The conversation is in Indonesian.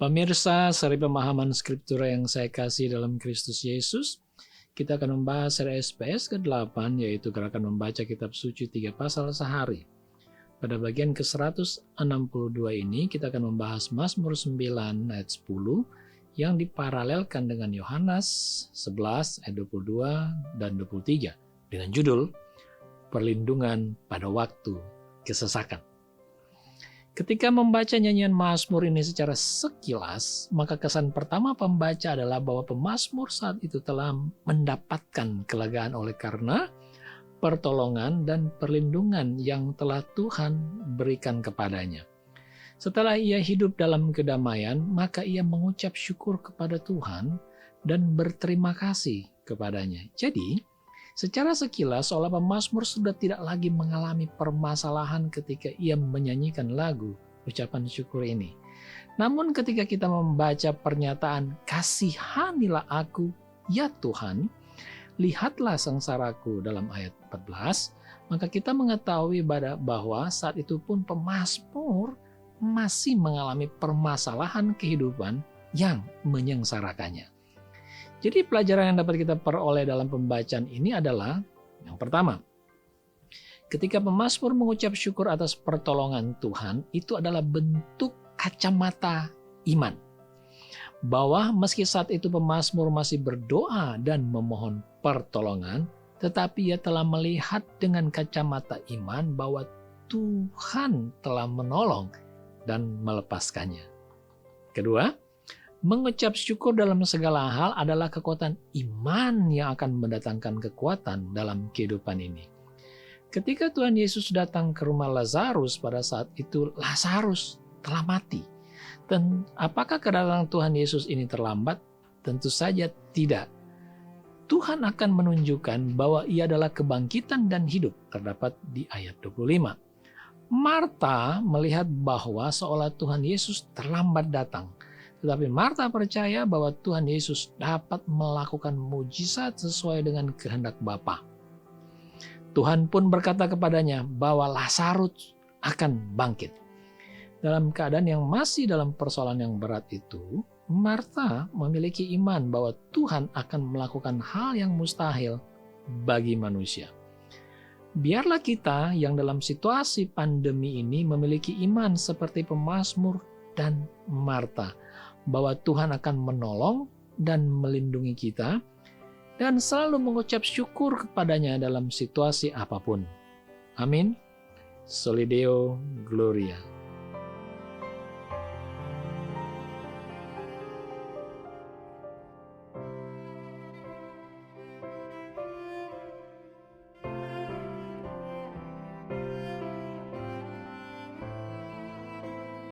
Pemirsa, seri pemahaman Skriptura yang saya kasih dalam Kristus Yesus, kita akan membahas seri SPS ke-8, yaitu gerakan membaca kitab suci 3 pasal sehari. Pada bagian ke-162 ini, kita akan membahas Mazmur 9 ayat 10, yang diparalelkan dengan Yohanes 11 ayat 22 dan 23, dengan judul Perlindungan pada Waktu Kesesakan. Ketika membaca nyanyian Mazmur ini secara sekilas, maka kesan pertama pembaca adalah bahwa pemazmur saat itu telah mendapatkan kelegaan oleh karena pertolongan dan perlindungan yang telah Tuhan berikan kepadanya. Setelah ia hidup dalam kedamaian, maka ia mengucap syukur kepada Tuhan dan berterima kasih kepadanya. Jadi, secara sekilas, seolah pemazmur sudah tidak lagi mengalami permasalahan ketika ia menyanyikan lagu ucapan syukur ini. Namun ketika kita membaca pernyataan, "Kasihanilah aku, ya Tuhan, lihatlah sengsaraku" dalam ayat 14, maka kita mengetahui bahwa saat itu pun pemazmur masih mengalami permasalahan kehidupan yang menyengsarakannya. Jadi pelajaran yang dapat kita peroleh dalam pembacaan ini adalah yang pertama, ketika pemazmur mengucap syukur atas pertolongan Tuhan, itu adalah bentuk kacamata iman. Bahwa meski saat itu pemazmur masih berdoa dan memohon pertolongan, tetapi ia telah melihat dengan kacamata iman bahwa Tuhan telah menolong dan melepaskannya. Kedua, mengucap syukur dalam segala hal adalah kekuatan iman yang akan mendatangkan kekuatan dalam kehidupan ini. Ketika Tuhan Yesus datang ke rumah Lazarus pada saat itu, Lazarus telah mati. Dan apakah kedatangan Tuhan Yesus ini terlambat? Tentu saja tidak. Tuhan akan menunjukkan bahwa ia adalah kebangkitan dan hidup, terdapat di ayat 25. Marta melihat bahwa seolah Tuhan Yesus terlambat datang. Tetapi Marta percaya bahwa Tuhan Yesus dapat melakukan mujizat sesuai dengan kehendak Bapa. Tuhan pun berkata kepadanya bahwa Lazarus akan bangkit. Dalam keadaan yang masih dalam persoalan yang berat itu, Marta memiliki iman bahwa Tuhan akan melakukan hal yang mustahil bagi manusia. Biarlah kita yang dalam situasi pandemi ini memiliki iman seperti pemazmur dan Marta, bahwa Tuhan akan menolong dan melindungi kita, dan selalu mengucap syukur kepadanya dalam situasi apapun. Amin. Soli Deo Gloria.